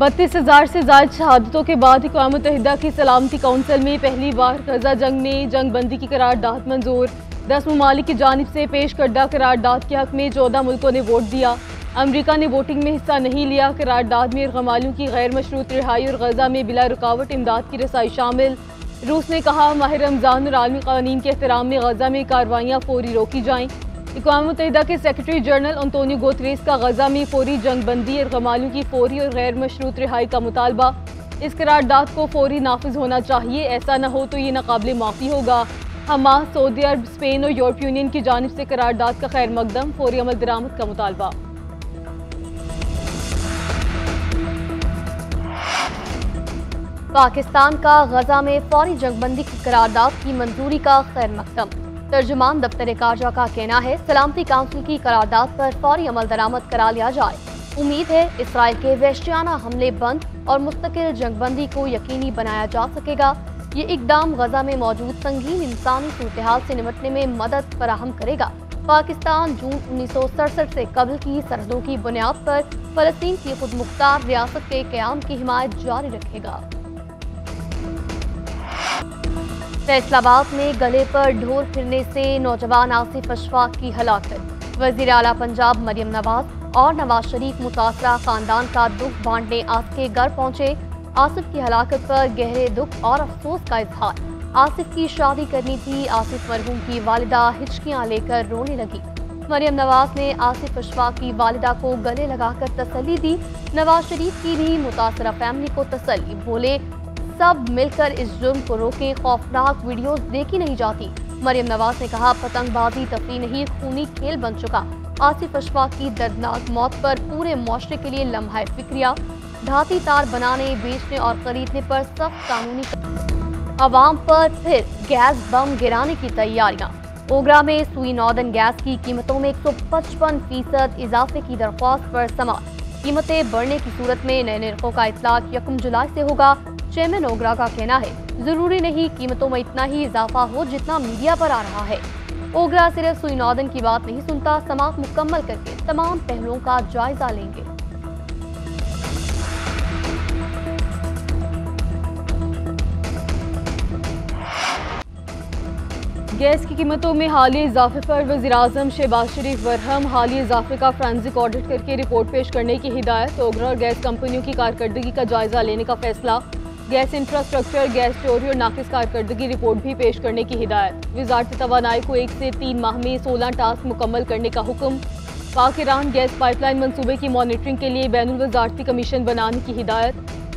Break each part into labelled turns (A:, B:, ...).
A: 32,000 से ज्यादा शहादतों के बाद अक़वाम मुत्तहिदा की सलामती कौंसिल में पहली बार गजा जंग में जंग बंदी की करारदाद मंजूर। 10 ममालिक की जानिब से पेश करदा करारदाद के हक में 14 मुल्कों ने वोट दिया। अमरीका ने वोटिंग में हिस्सा नहीं लिया। करारदाद में गमालियों की गैर मशरूत रिहाई और गजा में बिला रुकावट इमदाद की रसाई शामिल। रूस ने कहा माह रमजान और आलमी कानून के एहतराम में गजा में कार्रवाइयाँ फौरी रोकी जाएँ। अक़वाम मुत्तहिदा के सेक्रेटरी जनरल अंतोनियो गुतेरेस का गजा में फौरी जंग बंदी और गमालियों की फौरी और गैर मशरूत रिहाई का मुतालबा। इस करारदाद को फौरी नाफिज होना चाहिए, ऐसा न हो तो ये नाकाबिले माफ़ी होगा। हमास, सऊदी अरब, स्पेन और यूरोपीय यूनियन की जानिब से करारदाद का खैर मकदम, फौरी अमल दरामद का मुतालबा।
B: पाकिस्तान का गजा में फौरी जंगबंदी की करारदाद की मंजूरी का खैर मकदम। तर्जुमान दफ्तर कारजा का कहना है सलामती काउंसिल की करारदाद पर फौरी अमल दरामद करा लिया जाए। उम्मीद है इसराइल के वहशियाना हमले बंद और मुस्तकिल जंगबंदी को यकीनी बनाया जा सकेगा। ये इकदाम गजा में मौजूद संगीन इंसानी सूरत-ए-हाल से निपटने में मदद फराहम करेगा। पाकिस्तान जून 1967 से कबल की सरहदों की बुनियाद पर फलस्तीन की खुद मुख्तार रियासत के क़याम की हिमायत जारी रखेगा। फैसलाबाद में गले पर ढोल फिरने से नौजवान आसिफ अशफाक की हलाकत। वज़ीर आला पंजाब मरियम नवाज और नवाज शरीफ मुतासरा खानदान का दुख बांटने आसिफ के घर पहुंचे। आसिफ की हलाकत पर गहरे दुख और अफसोस का इजहार। आसिफ की शादी करनी थी। आसिफ मरहूम की वालिदा हिचकियां लेकर रोने लगी। मरियम नवाज ने आसिफ अशफाक की वालिदा को गले लगाकर तसल्ली दी। नवाज शरीफ की भी मुतासरा फैमिली को तसल्ली। बोले सब मिलकर इस जुर्म को रोकें, खौफनाक वीडियोस देखी नहीं जाती। मरियम नवाज ने कहा पतंगबाजी तफरीह नहीं, खूनी खेल बन चुका। आसिफ अशफाक की दर्दनाक मौत पर पूरे मुआशरे के लिए लम्हा फिक्रिया। धाती तार बनाने, बेचने और खरीदने पर सख्त कानूनी। अवाम पर फिर गैस बम गिराने की तैयारियां। ओगरा में सुई नॉर्दर्न गैस की कीमतों में 155% इजाफे की दरख्वास्त पर समाअत। कीमतें बढ़ने की सूरत में नए निर्खों का इतलाक 1 जुलाई से होगा। चेयरमैन ओगरा का कहना है जरूरी नहीं कीमतों में इतना ही इजाफा हो जितना मीडिया पर आ रहा है। ओगरा सिर्फ सुई नॉर्दर्न की बात नहीं सुनता, समाअत मुकम्मल करके तमाम पहलुओं का जायजा लेंगे।
A: गैस की कीमतों में हालिया इजाफे पर वज़ीर-ए-आज़म शहबाज शरीफ बरहम। हालिया इजाफे का फ्रांसिक ऑडिट करके रिपोर्ट पेश करने की हिदायत। ओगरा और गैस कंपनियों की कारकर्दगी का जायजा लेने का फैसला। गैस इंफ्रास्ट्रक्चर, गैस चोरी और नाकिस कारकर्दगी रिपोर्ट भी पेश करने की हिदायत। वज़ारत तवानाई को 1 से 3 माह में 16 टास्क मुकम्मल करने का हुक्म। पाक ईरान गैस पाइपलाइन मंसूबे की मॉनिटरिंग के लिए बैनुल वज़ारती कमीशन बनाने की हिदायत।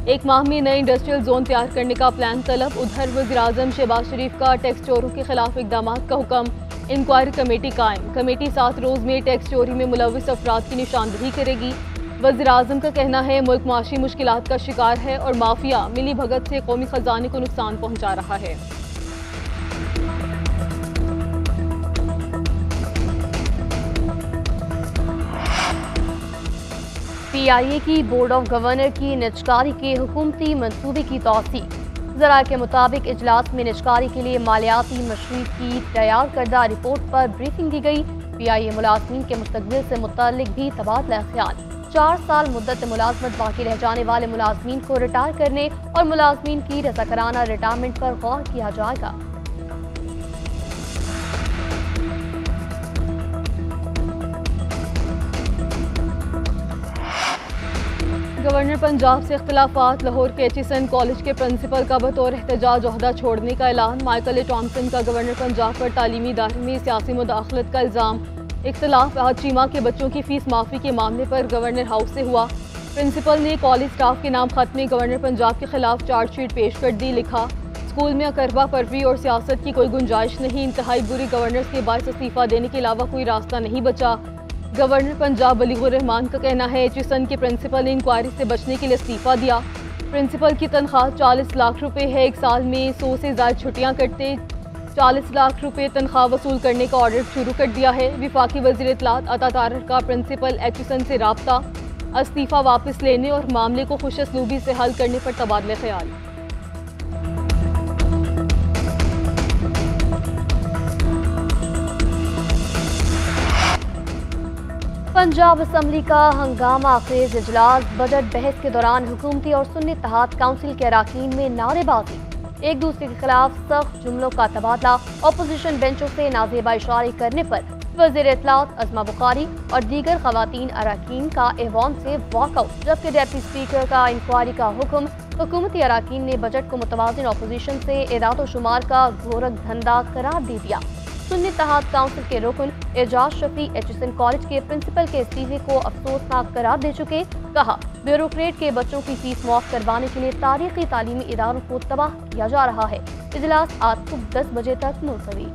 A: 1 माह में नए इंडस्ट्रियल जोन तैयार करने का प्लान तलब। उधर वज़ीर-ए-आज़म शहबाज शरीफ का टैक्स चोरों के खिलाफ इक़दाम का हुक्म। इंक्वायरी कमेटी कायम। कमेटी 7 रोज़ में टैक्स चोरी में मुलविस अफराद की निशानदही करेगी। वज़ीर-ए-आज़म का कहना है मुल्क माशी मुश्किलात का शिकार है और माफिया मिली भगत से कौमी खजाने को नुकसान पहुँचा रहा है।
B: PIA की बोर्ड ऑफ गवर्नर की निजकारी के हुकूमती मंसूबे की तौसीक। ज़राए के मुताबिक इजलास में निजकारी के लिए मालियाती मशरूत की तैयार करदा रिपोर्ट पर ब्रीफिंग दी गई। PIA मुलाजमीन के मुस्तकबिल से मुताल्लिक भी तबादला ख्याल। 4 साल मुद्दत मुलाजमत बाकी रह जाने वाले मुलाजमीन को रिटायर करने और मुलाजमीन की रज़ाकाराना रिटायरमेंट पर गौर किया जाएगा।
A: गवर्नर पंजाब से इख्तिलाफात। लाहौर के एचिसन कॉलेज के प्रिंसिपल का बतौर एहतजाज ओहदा छोड़ने का ऐलान। माइकल ए टॉमसन का गवर्नर पंजाब पर तालीमी इदारे में सियासी मुदाखलत का इल्ज़ाम। इख्तिलाफ आज चीमा के बच्चों की फीस माफ़ी के मामले पर गवर्नर हाउस से हुआ। प्रिंसिपल ने कॉलेज स्टाफ के नाम खत में गवर्नर पंजाब के खिलाफ चार्जशीट पेश कर दी। लिखा स्कूल में अकरबा परवी और सियासत की कोई गुंजाइश नहीं। इंतहाई बुरी गवर्नेंस के बायस इस्तीफा देने के अलावा कोई रास्ता नहीं बचा। गवर्नर पंजाब बलीगुर रहमान का कहना है एचिसन के प्रिंसिपल ने इंक्वायरी से बचने के लिए इस्तीफा दिया। प्रिंसिपल की तनख्वाह 40 लाख रुपए है। 1 साल में 100 से ज़्यादा छुट्टियां करते 40 लाख रुपए तनख्वाह वसूल करने का ऑर्डर शुरू कर दिया है। विफाकी वज़ीर इत्तलात अता तारर का प्रिंसिपल एचिसन से राब्ता। इस्तीफा वापस लेने और मामले को खुश असलूबी से हल करने पर तबादले ख्याल।
B: पंजाब असम्बली का हंगामा खेज इजलास। बजट बहस के दौरान हुकूमती और सुन्नी इत्तेहाद काउंसिल के अराकीन में नारेबाजी, एक दूसरे के खिलाफ सख्त जुमलों का तबादला। अपोजिशन बेंचों से नाजेबा इशारे करने पर वज़ीर इत्तलात अज़मा बुखारी और दीगर खवातीन अराकीन का ऐवान से वॉकआउट। जबकि डिप्टी स्पीकर का इंक्वायरी का हुक्म। हुकूमती अराकीन ने बजट को मुतवाज़िन अपोजिशन से एदाद व शुमार का गोरख धंधा करार दे दिया। सुन्नी इत्तेहाद काउंसिल के रुकन एजाज शफी एचएसएन कॉलेज के प्रिंसिपल के इस्तीफे को अफसोसनाक करार दे चुके। कहा, ब्यूरोक्रेट के बच्चों की फीस माफ करवाने के लिए तारीखी तालीमी इदारों को तबाह किया जा रहा है। इजलास आज सुबह 10 बजे तक मुलतवी।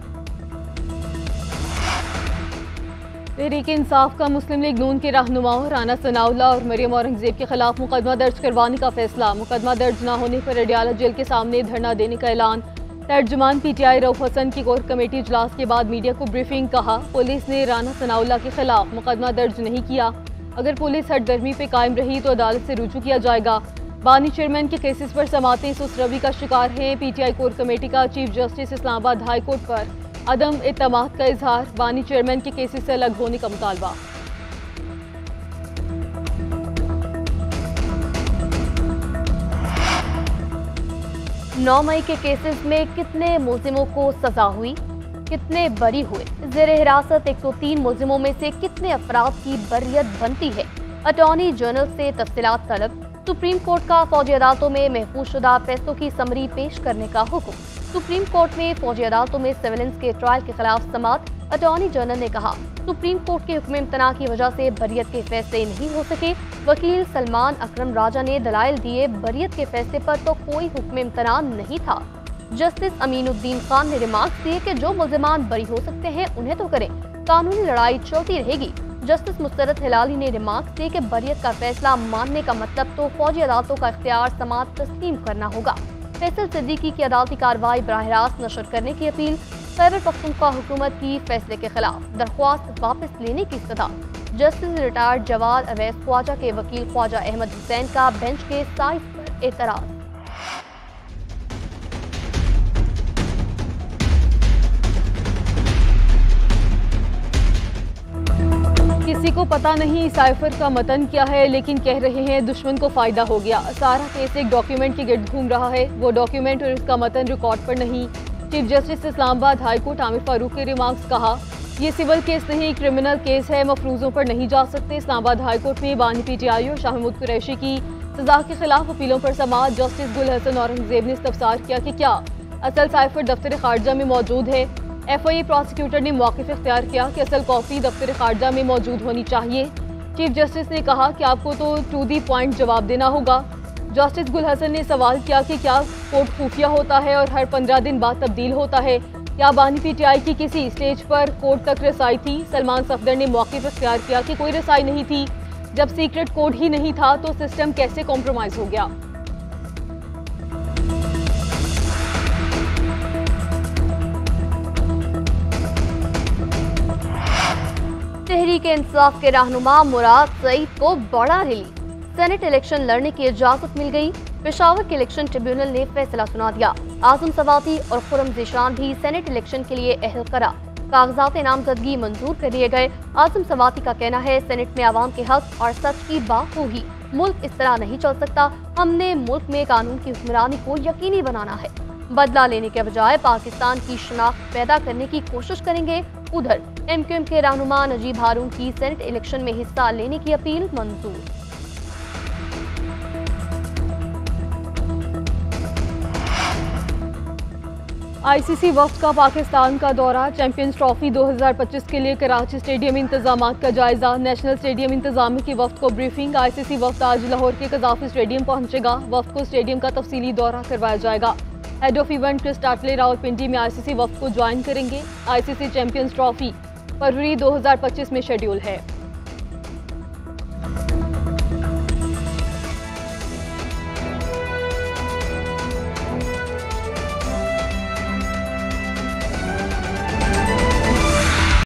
A: तहरीक इंसाफ का मुस्लिम लीग नून के रहनुमाओं राना सनाउल्लाह और मरियम औरंगजेब के खिलाफ मुकदमा दर्ज करवाने का फैसला। मुकदमा दर्ज न होने पर अडयाला जेल के सामने धरना देने का ऐलान। तर्जुमान पीटीआई रऊफ हसन की कोर कमेटी इजलास के बाद मीडिया को ब्रीफिंग। कहा, पुलिस ने राना सनाउल्लाह के खिलाफ मुकदमा दर्ज नहीं किया। अगर पुलिस हटदर्मी पे कायम रही तो अदालत से रुजू किया जाएगा। बानी चेयरमैन के केसेस पर समातें सुस्त रवि का शिकार है। पीटीआई कोर कमेटी का chief justice Islamabad high court पर अदम एतमाद का इजहार। बानी चेयरमैन के केसेस से अलग होने का मुतालबा।
B: 9 मई के केसेस में कितने मुलजिमों को सजा हुई, कितने बरी हुए? जेर हिरासत 103 मुलजिमों में से कितने अफराद की बरियत बनती है? अटॉर्नी जनरल से तफसीलात तलब। सुप्रीम कोर्ट का फौजी अदालतों में महफूजशुदा फैसलों की समरी पेश करने का हुक्म। सुप्रीम कोर्ट में फौजी अदालतों में सिविलेंस के ट्रायल के खिलाफ समाअत। अटॉर्नी जनरल ने कहा, सुप्रीम कोर्ट के हुक्म इम्तना की वजह से बरियत के फैसले नहीं हो सके। वकील सलमान अकरम राजा ने दलाइल दिए, बरियत के फैसले पर तो कोई हुक्म इम्तना नहीं था। जस्टिस अमीनुद्दीन खान ने रिमार्क दिए कि जो मुल्जिमान बरी हो सकते हैं उन्हें तो करें, कानूनी लड़ाई चलती रहेगी। जस्टिस मुस्तरद हिलाली ने रिमार्क दिए कि बरियत का फैसला मानने का मतलब तो फौजी अदालतों का इख्तियार समाअत तस्लीम करना होगा। फैसल सिद्दीकी की अदालती कार्रवाई बराह रास्त नशर करने की अपील। खैबर पख्तूनख्वा हुकूमत की फैसले के खिलाफ दरख्वास्त वापस लेने की सदा। जस्टिस रिटायर्ड जवाद अवैस ख्वाजा के वकील ख्वाजा अहमद हुसैन का बेंच के साइज पर एतराज।
A: किसी को पता नहीं साइफर का मतन क्या है, लेकिन कह रहे हैं दुश्मन को फायदा हो गया। सारा केस एक डॉक्यूमेंट के गिर्द घूम रहा है। वो डॉक्यूमेंट और इसका मतन रिकॉर्ड पर नहीं। Chief justice Islamabad high court Aamir Farooq के रिमार्क्स। कहा, ये सिविल केस नहीं, क्रिमिनल केस है, मफरूजों पर नहीं जा सकते। इस्लामाबाद हाई कोर्ट में बानी पीटीआई और शाह महमूद कुरैशी की सजा के खिलाफ अपीलों पर समाअत। जस्टिस गुल हसन औरंगजेब ने इस्तफसार किया कि क्या असल साइफर दफ्तर खारजा में मौजूद है। एफआईए प्रोसिक्यूटर ने मौक़िफ़ इख्तियार किया कि असल कॉपी दफ्तर खारजा में मौजूद होनी चाहिए। चीफ जस्टिस ने कहा कि आपको तो टू दी पॉइंट जवाब देना होगा। जस्टिस गुल हसन ने सवाल किया कि क्या कोर्ट खुफिया होता है और हर 15 दिन बाद तब्दील होता है? क्या बानी पीटीआई की किसी स्टेज पर कोर्ट तक रसाई थी? सलमान सफदर ने मौक़िफ़ इख्तियार किया कि कोई रसाई नहीं थी। जब सीक्रेट कोड ही नहीं था तो सिस्टम कैसे कॉम्प्रोमाइज़ हो गया?
B: तहरीक इंसाफ के रहनुमा मुराद सईद को बड़ा रिलीफ। सेनेट इलेक्शन लड़ने की इजाजत मिल गई। पेशावर के इलेक्शन ट्रिब्यूनल ने फैसला सुना दिया। आजम सवाती और खुरम ज़ीशान भी सेनेट इलेक्शन के लिए अहल करा। कागजात नामजदगी मंजूर कर दिए गए। आजम सवाती का कहना है, सेनेट में आवाम के हक और सच की बात होगी। मुल्क इस तरह नहीं चल सकता। हमने मुल्क में कानून की हुक्मरानी को यकीनी बनाना है। बदला लेने के बजाय पाकिस्तान की शनाख्त पैदा करने की कोशिश करेंगे। उधर एमक्यूएम के रहनुमा नजीब हारून की सेनेट इलेक्शन में हिस्सा लेने की अपील मंजूर।
A: आईसीसी वफ्द का पाकिस्तान का दौरा। चैंपियंस ट्रॉफी 2025 के लिए कराची स्टेडियम इंतजाम का जायजा। नेशनल स्टेडियम इंतजामी की वफ्द को ब्रीफिंग। आईसीसी वफ्द आज लाहौर के कज़ाफ़ी स्टेडियम पहुंचेगा। वफ्द को स्टेडियम का तफसीली दौरा करवाया जाएगा। Head of event Chris Tetley Rawalpindi में आईसीसी वफ्द को ज्वाइन करेंगे। आईसीसी चैंपियंस ट्रॉफी फरवरी 2025 में शेड्यूल है।